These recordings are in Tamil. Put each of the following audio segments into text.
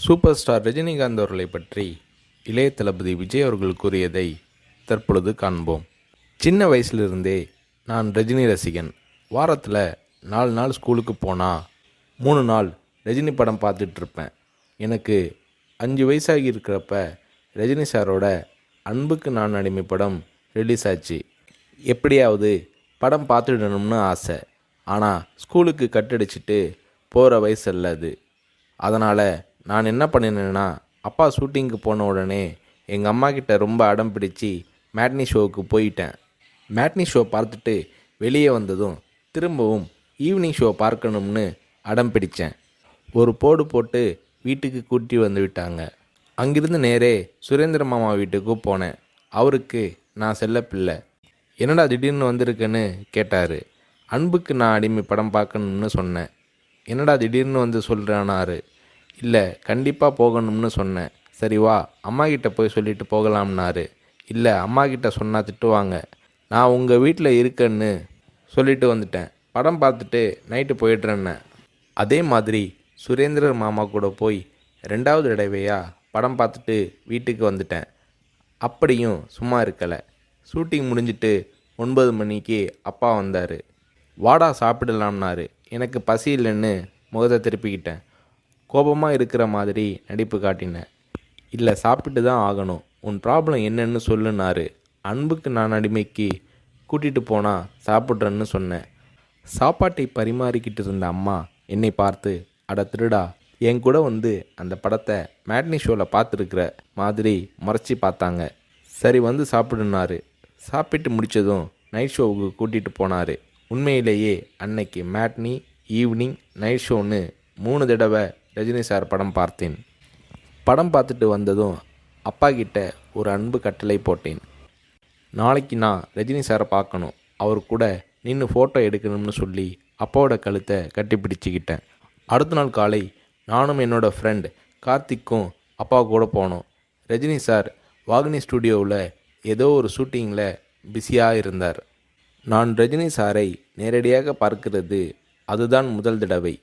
சூப்பர் ஸ்டார் ரஜினிகாந்த் அவர்களை பற்றி இளைய தளபதி விஜய் அவர்கள் கூறியதை தற்பொழுது காண்போம். சின்ன வயசுலிருந்தே நான் ரஜினி ரசிகன். வாரத்தில் 4 நாள் ஸ்கூலுக்கு போனால் 3 நாள் ரஜினி படம் பார்த்துட்ருப்பேன். எனக்கு 5 வயசாகி இருக்கிறப்ப ரஜினி சாரோட அன்புக்கு நான் அடிமை படம் ரிலீஸ் ஆச்சு. எப்படியாவது படம் பார்த்துடணும்னு ஆசை. ஆனால் ஸ்கூலுக்கு கட்டடிச்சிட்டு போகிற வயசு அல்ல அது. அதனால் நான் என்ன பண்ணினேன்னா, அப்பா ஷூட்டிங்க்கு போன உடனே எங்கள் அம்மா கிட்ட ரொம்ப அடம் பிடிச்சி மேட்னி ஷோவுக்கு போயிட்டேன். மேட்னி ஷோ பார்த்துட்டு வெளியே வந்ததும் திரும்பவும் ஈவினிங் ஷோ பார்க்கணும்னு அடம் பிடித்தேன். ஒரு போடு போட்டு வீட்டுக்கு கூட்டி வந்து விட்டாங்க. அங்கிருந்து நேரே சுரேந்திர மாமா வீட்டுக்கு போனேன். அவருக்கு நான் செல்ல பிள்ளை. என்னடா திடீர்னு வந்திருக்கேன்னு கேட்டார். அன்புக்கு நான் அடிமை படம் பார்க்கணும்னு சொன்னேன். என்னடா திடீர்னு வந்து சொல்கிறானாரு. இல்லை, கண்டிப்பாக போகணும்னு சொன்னேன். சரி வா, அம்மா கிட்ட போய் சொல்லிட்டு போகலாம்னாரு. இல்லை, அம்மா கிட்ட சொன்னால் திட்டுவாங்க. நான் உங்கள் வீட்டில் இருக்கேன்னு சொல்லிட்டு வந்துட்டேன். படம் பார்த்துட்டு நைட்டு போயிடுறேன்னு. அதே மாதிரி சுரேந்திரர் மாமா கூட போய் 2வது தடவையாக படம் பார்த்துட்டு வீட்டுக்கு வந்துட்டேன். அப்படியும் சும்மா இருக்கலை. ஷூட்டிங் முடிஞ்சிட்டு 9 மணிக்கு அப்பா வந்தார். வாடா சாப்பிடலாம்னாரு. எனக்கு பசி இல்லைன்னு முகத்தை திருப்பிக்கிட்டேன். கோபமாக இருக்கிற மாதிரி நடிப்பு காட்டினேன். இல்லை, சாப்பிட்டு தான் ஆகணும். உன் ப்ராப்ளம் என்னன்னு சொல்லுனாரு. அன்புக்கு நான் அடிமைக்கு கூட்டிகிட்டு போனால் சாப்பிட்றேன்னு சொன்னேன். சாப்பாட்டை பரிமாறிக்கிட்டு இருந்த அம்மா என்னை பார்த்து, அட திருடா, என் கூட வந்து அந்த படத்தை மேட்னி ஷோவில் பார்த்துருக்குற மாதிரி முறைச்சி பார்த்தாங்க. சரி வந்து சாப்பிடுனாரு. சாப்பிட்டு முடித்ததும் நைட் ஷோவுக்கு கூட்டிகிட்டு போனார். உண்மையிலேயே அன்னைக்கு மேட்னி, ஈவினிங், நைட் ஷோன்னு 3 தடவை ரஜினி சார் படம் பார்த்தேன். படம் பார்த்துட்டு வந்ததும் அப்பா கிட்ட ஒரு அன்பு கட்டளை போட்டேன். நாளைக்கு நான் ரஜினி சாரை பார்க்கணும், அவர் கூட நின்று ஃபோட்டோ எடுக்கணும்னு சொல்லி அப்பாவோட கழுத்தை கட்டி பிடிச்சிக்கிட்டேன். அடுத்த நாள் காலை நானும் என்னோடய ஃப்ரெண்ட் கார்த்திக்கும் அப்பா கூட போனோம். ரஜினி சார் வாகினி ஸ்டுடியோவில் ஏதோ ஒரு ஷூட்டிங்கில் பிஸியாக இருந்தார். நான் ரஜினி சாரை நேரடியாக பார்க்கிறது அதுதான் முதல் தடவை.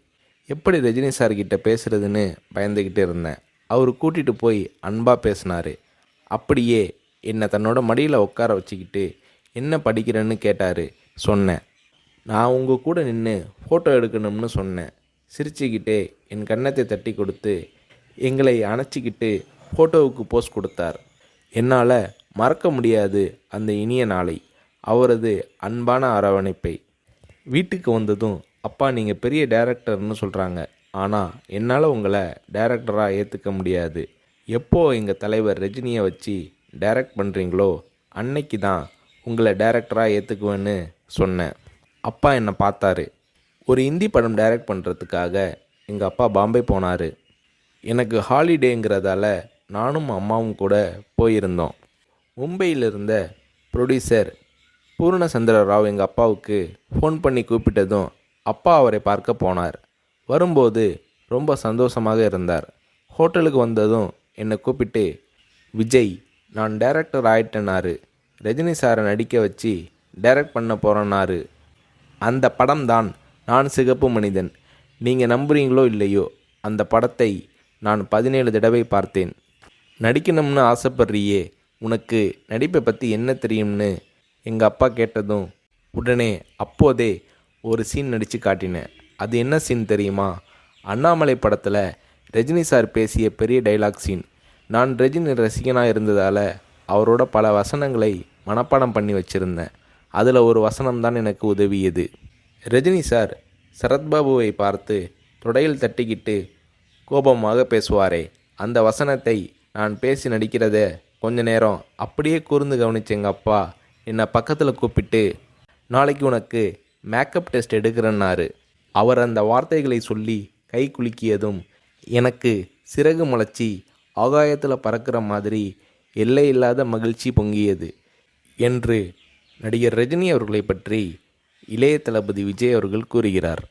எப்படி ரஜினி சார்கிட்ட பேசுகிறதுன்னு பயந்துக்கிட்டு இருந்தேன். அவர் கூட்டிகிட்டு போய் அன்பாக பேசினார். அப்படியே என்னை தன்னோட மடியில் உட்கார வச்சுக்கிட்டு என்ன படிக்கிறேன்னு கேட்டார். சொன்னேன், நான் உங்கள் கூட நின்று ஃபோட்டோ எடுக்கணும்னு சொன்னேன். சிரிச்சுக்கிட்டே என் கன்னத்தை தட்டி கொடுத்து எங்களை அணைச்சிக்கிட்டு ஃபோட்டோவுக்கு போஸ் கொடுத்தார். என்னால் மறக்க முடியாது அந்த இனிய நாளை, அவரது அன்பான அரவணைப்பை. வீட்டுக்கு வந்ததும், அப்பா நீங்கள் பெரிய டைரக்டர்னு சொல்கிறாங்க, ஆனால் என்னால் உங்களை டைரக்டராக ஏற்றுக்க முடியாது. எப்போ எங்கள் தலைவர் ரஜினியை வச்சு டைரக்ட் பண்ணுறீங்களோ அன்னைக்கு தான் உங்களை டைரக்டராக ஏற்றுக்குவேன்னு சொன்னேன். அப்பா என்னை பார்த்தாரு. ஒரு ஹிந்தி படம் டைரக்ட் பண்ணுறதுக்காக எங்கள் அப்பா பாம்பே போனார். எனக்கு ஹாலிடேங்கிறதால நானும் அம்மாவும் கூட போயிருந்தோம். மும்பையில் இருந்த ப்ரொடியூசர் பூர்ணச்சந்திர ராவ் எங்கள் அப்பாவுக்கு ஃபோன் பண்ணி கூப்பிட்டதும் அப்பா அவரை பார்க்க போனார். வரும்போது ரொம்ப சந்தோஷமாக இருந்தார். ஹோட்டலுக்கு வந்ததும் என்னை கூப்பிட்டு, விஜய், நான் டைரக்டர் ஆயிட்டேனாரு. ரஜினி சாரை நடிக்க வச்சு டைரக்ட் பண்ண போகிறேன்னாரு. அந்த படம் தான் நான் சிகப்பு மனிதன். நீங்கள் நம்புறீங்களோ இல்லையோ, அந்த படத்தை நான் 17 தடவை பார்த்தேன். நடிக்கணும்னு ஆசைப்படுறியே, உனக்கு நடிப்பை பற்றி என்ன தெரியும்னு எங்கள் அப்பா கேட்டதும் உடனே அப்போதே ஒரு சீன் நடித்து காட்டினேன். அது என்ன சீன் தெரியுமா? அண்ணாமலை படத்தில் ரஜினி சார் பேசிய பெரிய டைலாக் சீன். நான் ரஜினி ரசிகனாக இருந்ததால் அவரோட பல வசனங்களை மனப்பாடம் பண்ணி வச்சுருந்தேன். அதில் ஒரு வசனம்தான் எனக்கு உதவியது. ரஜினி சார் சரத்பாபுவை பார்த்து தொடையில் தட்டிக்கிட்டு கோபமாக பேசுவாரே, அந்த வசனத்தை நான் பேசி நடிக்கிறத கொஞ்ச நேரம் அப்படியே கூர்ந்து கவனிச்ச எங்கள் அப்பா என்னை பக்கத்தில் கூப்பிட்டு, நாளைக்கு உனக்கு மேக்கப் டெஸ்ட் எடுக்கிறேன்னாரு. அவர் அந்த வார்த்தைகளை சொல்லி கை குலுக்கியதும் எனக்கு சிறகு முளைச்சி ஆகாயத்தில் பறக்கிற மாதிரி எல்லையில்லாத மகிழ்ச்சி பொங்கியது என்று நடிகர் ரஜினி அவர்களை பற்றி இளைய தளபதி விஜய் அவர்கள் கூறுகிறார்.